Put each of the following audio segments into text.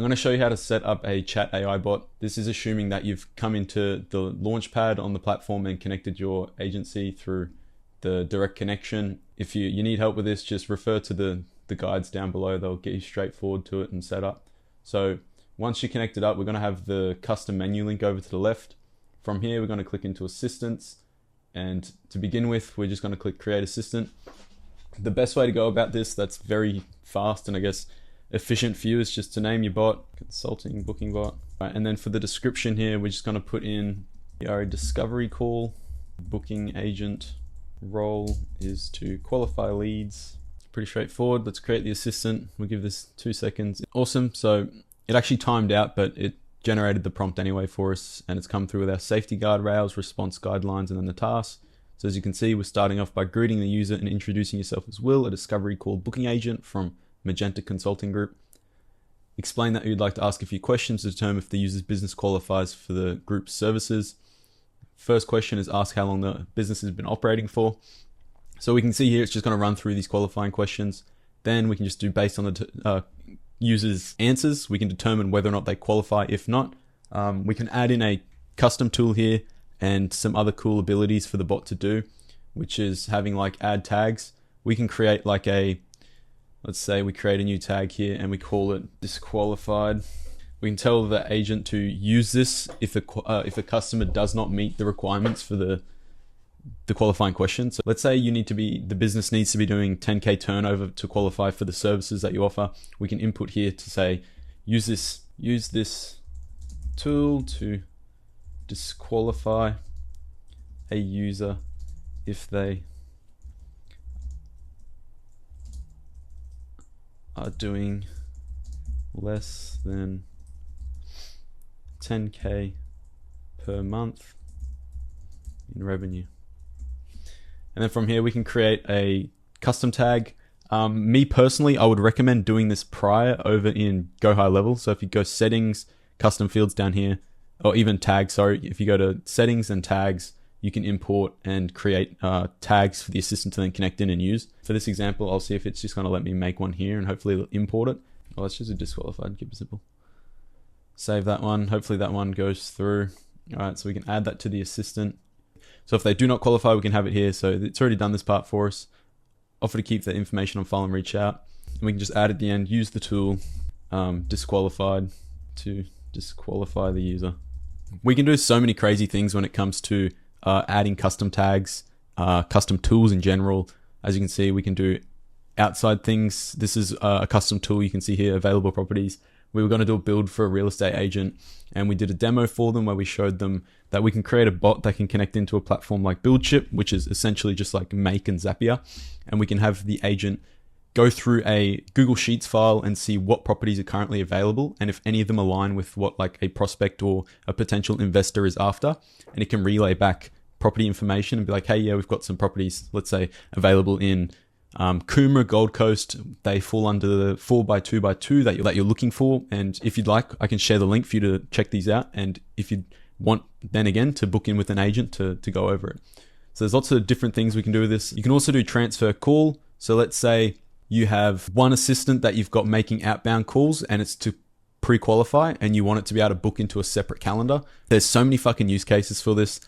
I'm going to show you how to set up a chat AI bot. This is assuming that you've come into the launchpad on the platform and connected your agency through the direct connection. If you need help with this, just refer to the guides down below. They'll get you straight forward to it and set up. So once you're connected up, we're going to have the custom menu link over to the left. From here, we're going to click into Assistants. And to begin with, we're just going to click Create Assistant. The best way to go about this, that's very fast and I guess efficient for you, is just to name your bot, consulting booking bot. Right, and then for the description here, we're just going to put in our discovery call. Booking agent role is to qualify leads. It's pretty straightforward. Let's create the assistant. We'll give this 2 seconds. Awesome. So it actually timed out, but it generated the prompt anyway for us, and it's come through with our safety guardrails, response guidelines, and then the tasks. So as you can see, we're starting off by greeting the user and introducing yourself as Will, a discovery call booking agent from Magenta Consulting Group. Explain that you'd like to ask a few questions to determine if the user's business qualifies for the group's services. First question is ask how long the business has been operating for. So we can see here it's just going to run through these qualifying questions. Then we can just do, based on the user's answers, we can determine whether or not they qualify. If not, we can add in a custom tool here and some other cool abilities for the bot to do, which is having like add tags. We can create like let's say we create a new tag here and we call it disqualified. We can tell the agent to use this if a customer does not meet the requirements for the qualifying question. So let's say the business needs to be doing 10K turnover to qualify for the services that you offer. We can input here to say, use this tool to disqualify a user if they are doing less than 10K per month in revenue. And then from here, we can create a custom tag. Me personally, I would recommend doing this prior over in GoHighLevel. So if you go settings, custom fields down here, or even tags, sorry, if you go to settings and tags, you can import and create tags for the assistant to then connect in and use. For this example, I'll see if it's just going to let me make one here and hopefully it'll import it. Oh, let's just do disqualified, keep it simple. Save that one. Hopefully that one goes through. All right, so we can add that to the assistant. So if they do not qualify, we can have it here. So it's already done this part for us. Offer to keep that information on file and reach out. And we can just add at the end, use the tool, disqualified, to disqualify the user. We can do so many crazy things when it comes to adding custom tags, custom tools in general. As you can see, we can do outside things. This is a custom tool. You can see here, available properties. We were going to do a build for a real estate agent, and we did a demo for them where we showed them that we can create a bot that can connect into a platform like BuildShip, which is essentially just like Make and Zapier. And we can have the agent go through a Google Sheets file and see what properties are currently available, and if any of them align with what like a prospect or a potential investor is after. And it can relay back property information and be like, hey, yeah, we've got some properties, let's say, available in Coomera, Gold Coast. They fall under the 4x2x2 that you're looking for. And if you'd like, I can share the link for you to check these out. And if you want, then again, to book in with an agent to go over it. So there's lots of different things we can do with this. You can also do transfer call. So let's say you have one assistant that you've got making outbound calls and it's to pre-qualify and you want it to be able to book into a separate calendar. There's so many fucking use cases for this.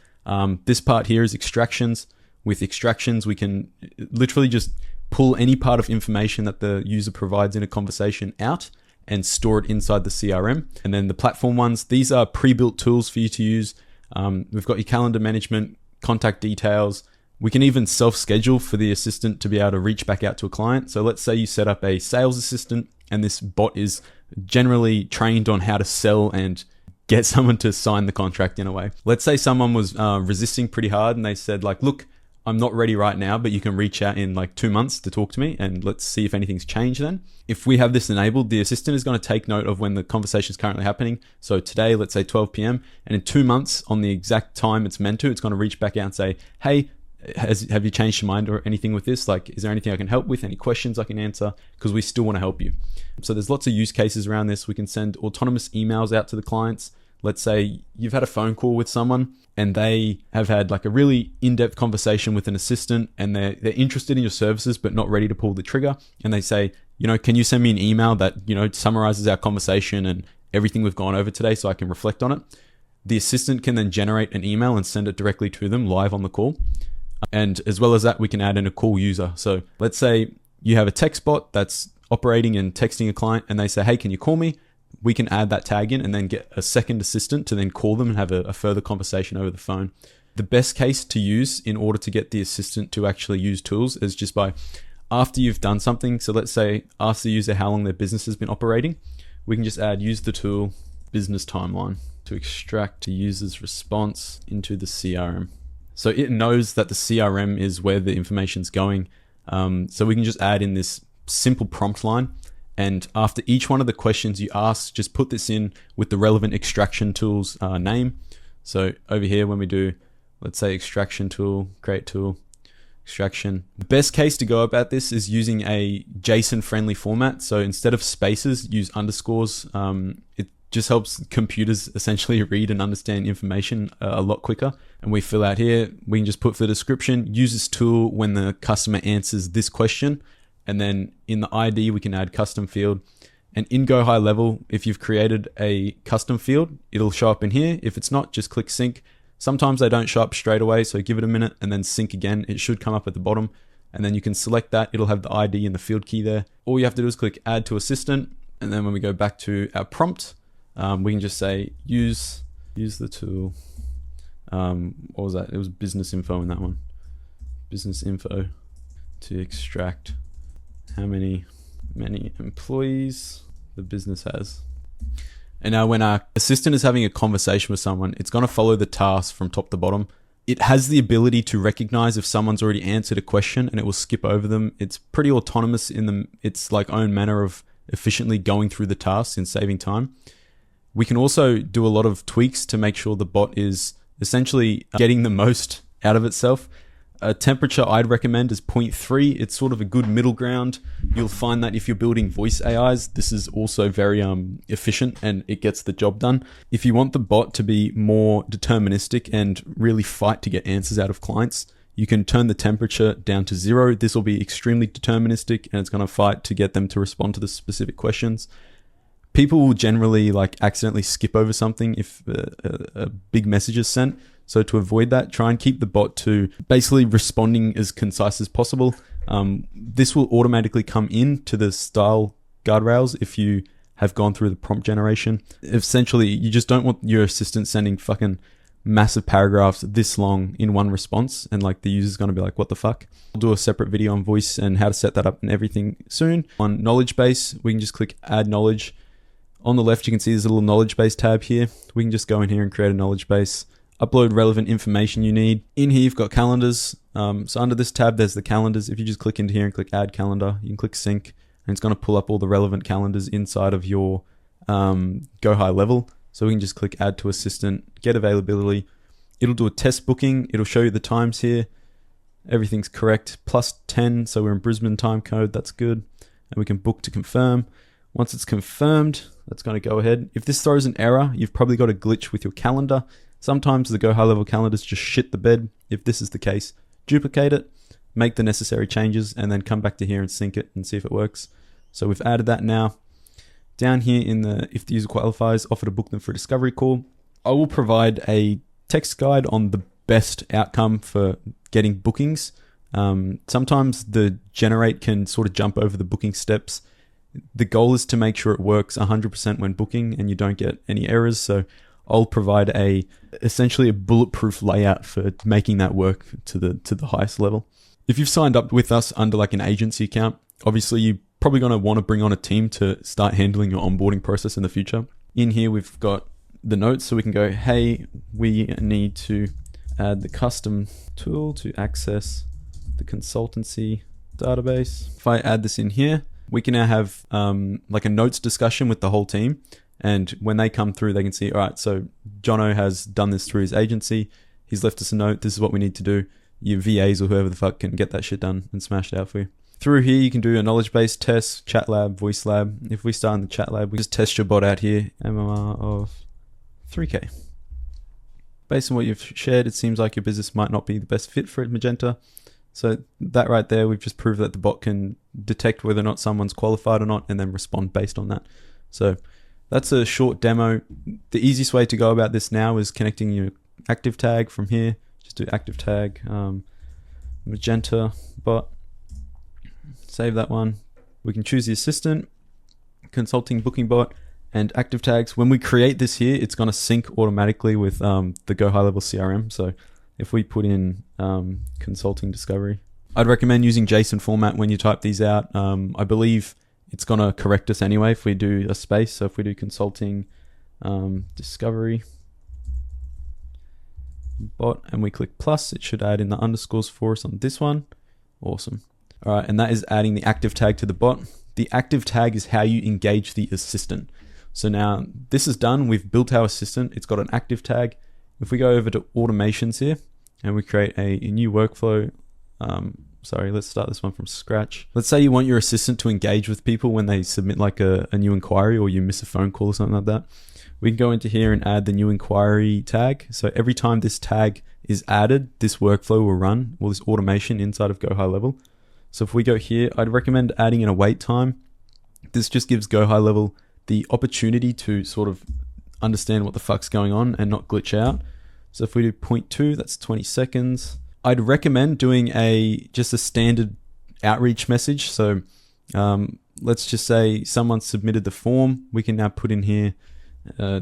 This part here is extractions. With extractions, we can literally just pull any part of information that the user provides in a conversation out and store it inside the CRM. And then the platform ones, these are pre-built tools for you to use. We've got your calendar management, contact details. We can even self-schedule for the assistant to be able to reach back out to a client. So let's say you set up a sales assistant and this bot is generally trained on how to sell and get someone to sign the contract in a way. Let's say someone was resisting pretty hard and they said like, look, I'm not ready right now, but you can reach out in like 2 months to talk to me and let's see if anything's changed then. If we have this enabled, the assistant is going to take note of when the conversation is currently happening. So today, let's say 12 p.m. and in 2 months on the exact time it's meant to, it's going to reach back out and say, hey, have you changed your mind or anything with this? Like, is there anything I can help with? Any questions I can answer? Because we still want to help you. So there's lots of use cases around this. We can send autonomous emails out to the clients. Let's say you've had a phone call with someone and they have had like a really in-depth conversation with an assistant and they're interested in your services but not ready to pull the trigger. And they say, can you send me an email that, summarizes our conversation and everything we've gone over today so I can reflect on it? The assistant can then generate an email and send it directly to them live on the call. And as well as that, we can add in a call user. So let's say you have a text bot that's operating and texting a client and they say, hey, can you call me? We can add that tag in and then get a second assistant to then call them and have a further conversation over the phone. The best case to use in order to get the assistant to actually use tools is just by after you've done something. So let's say ask the user how long their business has been operating. We can just add use the tool business timeline to extract the user's response into the CRM. So it knows that the CRM is where the information's going. So we can just add in this simple prompt line. And after each one of the questions you ask, just put this in with the relevant extraction tool's name. So over here, when we do, let's say extraction tool, create tool, extraction. The best case to go about this is using a JSON friendly format. So instead of spaces, use underscores. It just helps computers essentially read and understand information a lot quicker. And we fill out here, we can just put for the description, use this tool when the customer answers this question. And then in the ID, we can add custom field. And in GoHighLevel, if you've created a custom field, it'll show up in here. If it's not, just click sync. Sometimes they don't show up straight away, so give it a minute and then sync again. It should come up at the bottom. And then you can select that. It'll have the ID and the field key there. All you have to do is click add to assistant. And then when we go back to our prompt, we can just say use the tool. What was that? It was business info in that one. Business info to extract how many employees the business has. And now when our assistant is having a conversation with someone, it's going to follow the task from top to bottom. It has the ability to recognize if someone's already answered a question and it will skip over them. It's pretty autonomous in its like own manner of efficiently going through the tasks and saving time. We can also do a lot of tweaks to make sure the bot is essentially getting the most out of itself. A temperature I'd recommend is 0.3. It's sort of a good middle ground. You'll find that if you're building voice AIs, this is also very efficient and it gets the job done. If you want the bot to be more deterministic and really fight to get answers out of clients, you can turn the temperature down to 0. This will be extremely deterministic and it's going to fight to get them to respond to the specific questions. People will generally accidentally skip over something if a big message is sent. So to avoid that, try and keep the bot to basically responding as concise as possible. This will automatically come into the style guardrails if you have gone through the prompt generation. Essentially, you just don't want your assistant sending fucking massive paragraphs this long in one response and the user's going to be like, what the fuck? I'll do a separate video on voice and how to set that up and everything soon. On knowledge base, we can just click add knowledge. On the left, you can see there's a little knowledge base tab here. We can just go in here and create a knowledge base. Upload relevant information you need. In here, you've got calendars. So under this tab, there's the calendars. If you just click into here and click add calendar, you can click sync and it's going to pull up all the relevant calendars inside of your GoHighLevel. So we can just click add to assistant, get availability. It'll do a test booking. It'll show you the times here. Everything's correct. +10. So we're in Brisbane time code. That's good. And we can book to confirm. Once it's confirmed, that's going to go ahead. If this throws an error, you've probably got a glitch with your calendar. Sometimes the GoHighLevel calendars just shit the bed. If this is the case, duplicate it, make the necessary changes, and then come back to here and sync it and see if it works. So we've added that now. Down here in the if the user qualifies, offer to book them for a discovery call. I will provide a text guide on the best outcome for getting bookings. Sometimes the generate can sort of jump over the booking steps. The goal is to make sure it works 100% when booking and you don't get any errors. So I'll provide essentially a bulletproof layout for making that work to the highest level. If you've signed up with us under an agency account, obviously you're probably going to want to bring on a team to start handling your onboarding process in the future. In here, we've got the notes, so we can go, hey, we need to add the custom tool to access the consultancy database. If I add this in here, we can now have a notes discussion with the whole team. And when they come through, they can see, all right, so Jono has done this through his agency. He's left us a note. This is what we need to do. Your VAs or whoever the fuck can get that shit done and smash it out for you. Through here, you can do a knowledge base test, chat lab, voice lab. If we start in the chat lab, we just test your bot out here. MMR of 3K. Based on what you've shared, it seems like your business might not be the best fit for Magenta. So that right there, we've just proved that the bot can detect whether or not someone's qualified or not, and then respond based on that. So that's a short demo. The easiest way to go about this now is connecting your active tag from here. Just do active tag, magenta bot, save that one. We can choose the assistant, consulting booking bot, and active tags. When we create this here, it's going to sync automatically with the GoHighLevel CRM. So if we put in consulting discovery, I'd recommend using JSON format when you type these out. I believe it's going to correct us anyway if we do a space. So if we do consulting discovery bot and we click plus, it should add in the underscores for us on this one. Awesome. All right, and that is adding the active tag to the bot. The active tag is how you engage the assistant. So now this is done. We've built our assistant. It's got an active tag. If we go over to automations here and we create a new workflow, let's start this one from scratch. Let's say you want your assistant to engage with people when they submit like a new inquiry, or you miss a phone call or something like that. We can go into here and add the new inquiry tag. So every time this tag is added, this workflow will run, or this automation inside of GoHighLevel. So if we go here, I'd recommend adding in a wait time. This just gives GoHighLevel the opportunity to sort of understand what the fuck's going on and not glitch out. So if we do 0.2, that's 20 seconds. I'd recommend doing just a standard outreach message. So let's just say someone submitted the form. We can now put in here,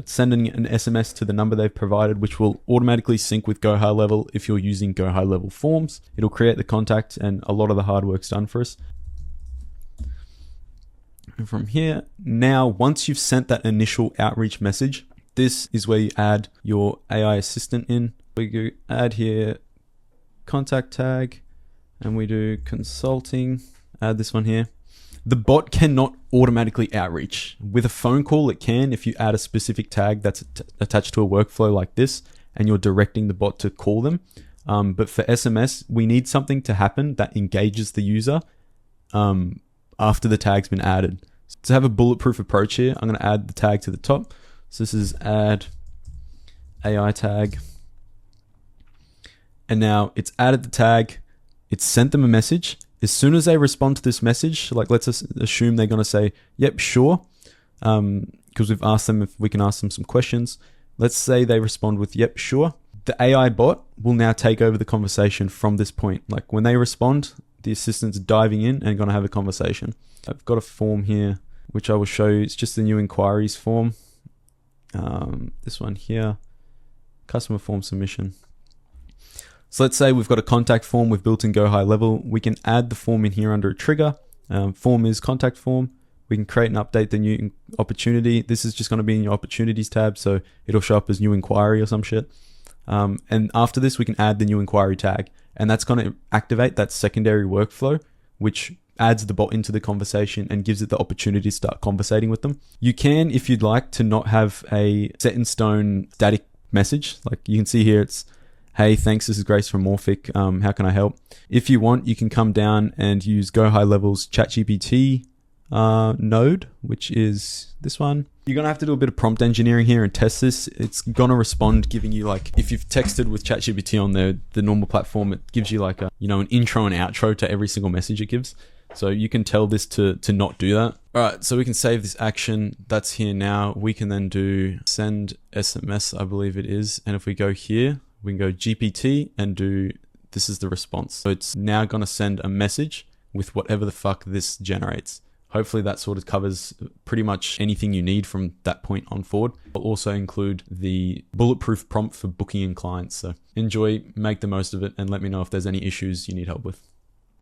sending an SMS to the number they've provided, which will automatically sync with GoHighLevel if you're using GoHighLevel forms. It'll create the contact and a lot of the hard work's done for us. And from here, now once you've sent that initial outreach message, this is where you add your AI assistant in. We go add here contact tag, and we do consulting, add this one here. The bot cannot automatically outreach. With a phone call, it can if you add a specific tag that's attached to a workflow like this, and you're directing the bot to call them. But for SMS, we need something to happen that engages the user after the tag's been added. So to have a bulletproof approach here, I'm going to add the tag to the top. So this is add AI tag. And now it's added the tag. It's sent them a message. As soon as they respond to this message, like let's assume they're going to say, yep, sure. Because we've asked them if we can ask them some questions. Let's say they respond with, yep, sure. The AI bot will now take over the conversation from this point. Like when they respond, the assistant's diving in and going to have a conversation. I've got a form here, which I will show you. It's just the new inquiries form. This one here, customer form submission. So let's say we've got a contact form we've built in GoHighLevel. We can add the form in here under a trigger. Form is contact form. We can create and update the new opportunity. This is just going to be in your opportunities tab, so it'll show up as new inquiry or some shit. And after this, we can add the new inquiry tag, and that's going to activate that secondary workflow, which adds the bot into the conversation and gives it the opportunity to start conversating with them. You can, if you'd like, to not have a set in stone static message. Like you can see here, it's, hey, thanks, this is Grace from Morphic. How can I help? If you want, you can come down and use GoHighLevel's ChatGPT node, which is this one. You're going to have to do a bit of prompt engineering here and test this. It's going to respond giving you, like, if you've texted with ChatGPT on the normal platform, it gives you like an intro and outro to every single message it gives. So you can tell this to not do that. All right, so we can save this action. That's here now. We can then do send SMS, I believe it is. And if we go here, we can go GPT and do, this is the response. So it's now going to send a message with whatever the fuck this generates. Hopefully that sort of covers pretty much anything you need from that point on forward. I'll also include the bulletproof prompt for booking in clients. So enjoy, make the most of it, and let me know if there's any issues you need help with.